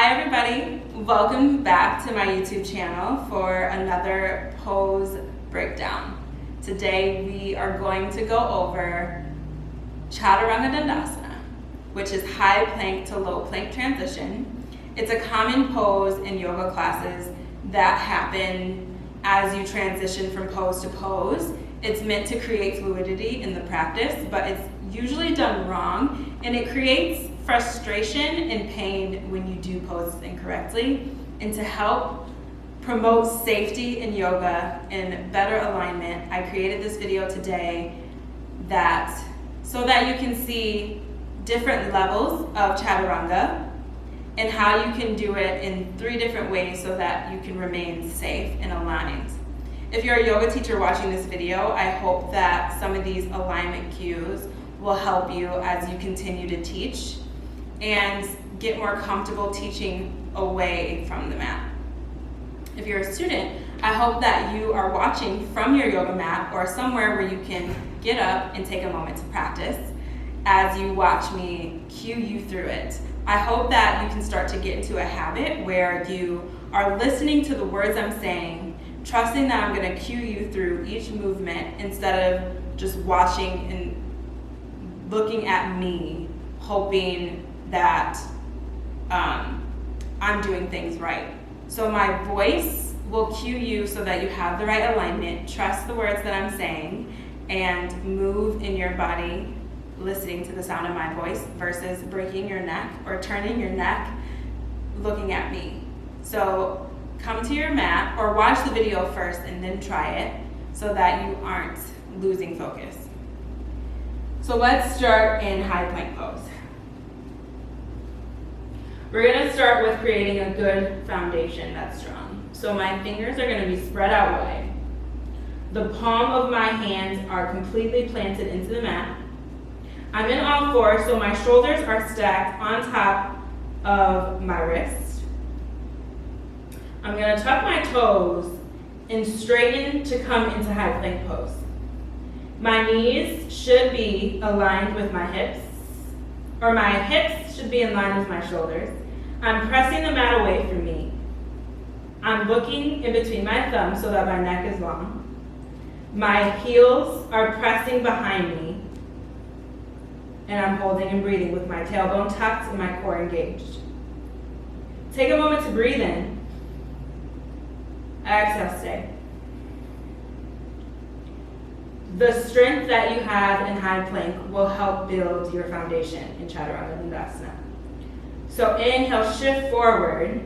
Hi everybody, welcome back to my YouTube channel for another pose breakdown. Today we are going to go over Chaturanga Dandasana, which is high plank to low plank transition. It's a common pose in yoga classes that happen as you transition from pose to pose. It's meant to create fluidity in the practice, but it's usually done wrong, and it creates frustration and pain when you do poses incorrectly. And to help promote safety in yoga and better alignment, I created this video today so that you can see different levels of Chaturanga and how you can do it in 3 different ways so that you can remain safe and aligned. If you're a yoga teacher watching this video, I hope that some of these alignment cues will help you as you continue to teach and get more comfortable teaching away from the mat. If you're a student, I hope that you are watching from your yoga mat or somewhere where you can get up and take a moment to practice as you watch me cue you through it. I hope that you can start to get into a habit where you are listening to the words I'm saying, trusting that I'm going to cue you through each movement instead of just watching and looking at me, hoping that I'm doing things right. So my voice will cue you so that you have the right alignment, trust the words that I'm saying, and move in your body listening to the sound of my voice versus breaking your neck or turning your neck looking at me. So come to your mat or watch the video first and then try it so that you aren't losing focus. So let's start in high plank pose. We're going to start with creating a good foundation that's strong. So my fingers are going to be spread out wide. The palm of my hands are completely planted into the mat. I'm in all fours, so my shoulders are stacked on top of my wrist. I'm going to tuck my toes and straighten to come into high plank pose. My knees should be aligned with my hips, or my hips should be in line with my shoulders. I'm pressing the mat away from me. I'm looking in between my thumbs so that my neck is long. My heels are pressing behind me, and I'm holding and breathing with my tailbone tucked and my core engaged. Take a moment to breathe in. Exhale, stay. The strength that you have in high plank will help build your foundation in Chaturanga Dandasana. So inhale, shift forward.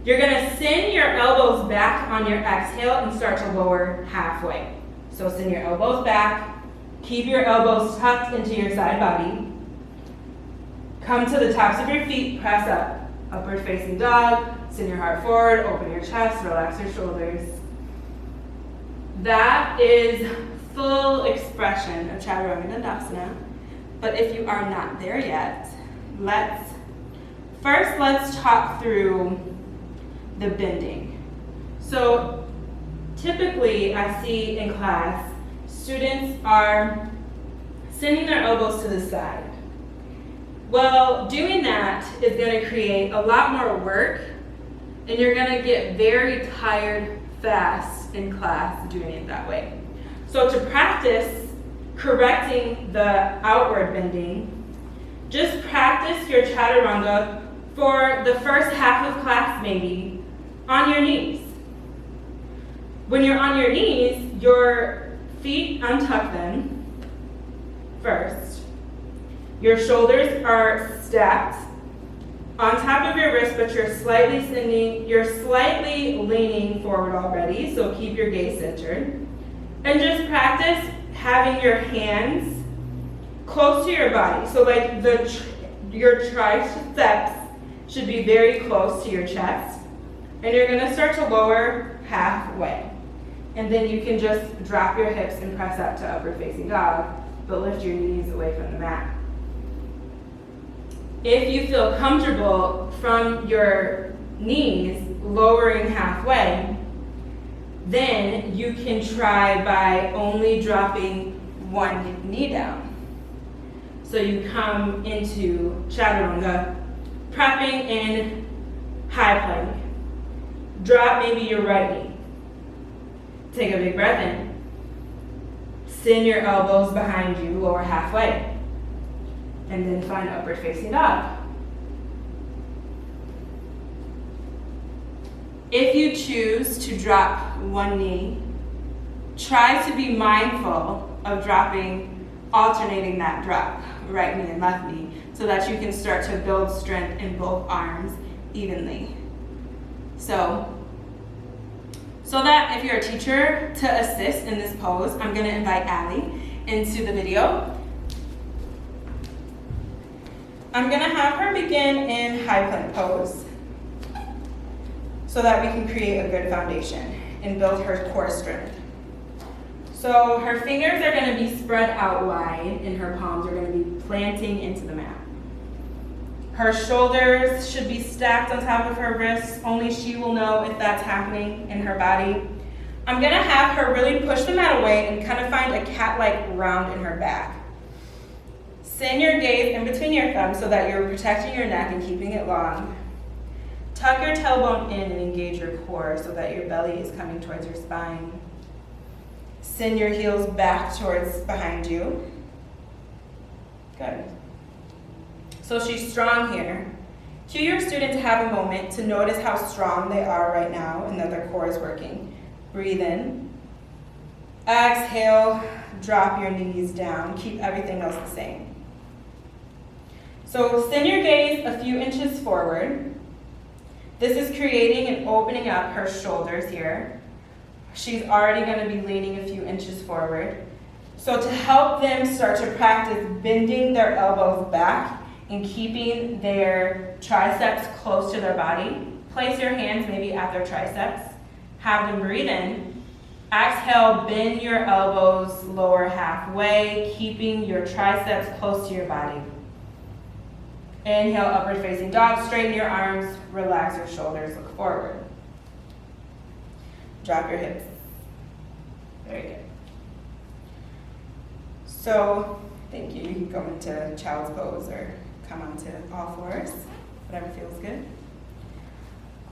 You're going to send your elbows back on your exhale and start to lower halfway. So send your elbows back. Keep your elbows tucked into your side body. Come to the tops of your feet, press up. Upward facing dog. Send your heart forward, open your chest, relax your shoulders. That is full expression of Chaturanga Dandasana. But if you are not there yet, let's talk through the bending. So typically I see in class, students are sending their elbows to the side. Well, doing that is going to create a lot more work, and you're going to get very tired fast in class doing it that way. So to practice correcting the outward bending, just practice your Chaturanga for the first half of class maybe on your knees. When you're on your knees, your feet untuck them first. Your shoulders are stacked on top of your wrist, but you're slightly leaning forward already, so keep your gaze centered. And just practice having your hands close to your body. So like your triceps should be very close to your chest. And you're going to start to lower halfway. And then you can just drop your hips and press up to upward facing dog, but lift your knees away from the mat. If you feel comfortable from your knees lowering halfway, then you can try by only dropping one knee down. So you come into Chaturanga, prepping in high plank. Drop maybe your right knee. Take a big breath in. Send your elbows behind you, lower halfway. And then find upward facing dog. If you choose to drop one knee, try to be mindful of alternating that drop, right knee and left knee, so that you can start to build strength in both arms evenly. So that if you're a teacher to assist in this pose, I'm going to invite Allie into the video. I'm going to have her begin in high plank pose so that we can create a good foundation and build her core strength. So her fingers are going to be spread out wide and her palms are going to be planting into the mat. Her shoulders should be stacked on top of her wrists. Only she will know if that's happening in her body. I'm going to have her really push the mat away and kind of find a cat-like round in her back. Send your gaze in between your thumbs so that you're protecting your neck and keeping it long. Tuck your tailbone in and engage your core so that your belly is coming towards your spine. Send your heels back towards behind you. Good. So she's strong here. Cue your student to have a moment to notice how strong they are right now and that their core is working. Breathe in. Exhale, drop your knees down. Keep everything else the same. So send your gaze a few inches forward. This is creating and opening up her shoulders here. She's already going to be leaning a few inches forward. So to help them start to practice bending their elbows back and keeping their triceps close to their body, place your hands maybe at their triceps. Have them breathe in. Exhale, bend your elbows lower halfway, keeping your triceps close to your body. Inhale, upward facing dog, straighten your arms, relax your shoulders, look forward. Drop your hips. Very good. So, thank you. You can go into child's pose or come onto all fours, whatever feels good.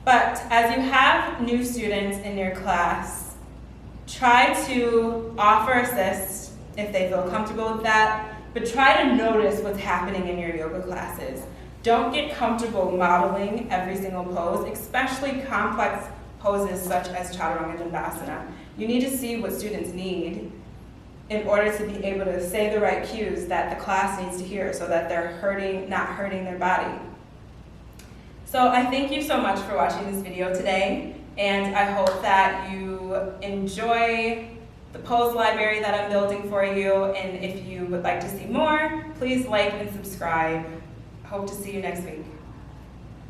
But as you have new students in your class, try to offer assist if they feel comfortable with that, but try to notice what's happening in your yoga classes. Don't get comfortable modeling every single pose, especially complex poses such as Chaturanga Dandasana. You need to see what students need in order to be able to say the right cues that the class needs to hear so that they're not hurting their body. So I thank you so much for watching this video today, and I hope that you enjoy the pose library that I'm building for you, and if you would like to see more, please like and subscribe. Hope to see you next week.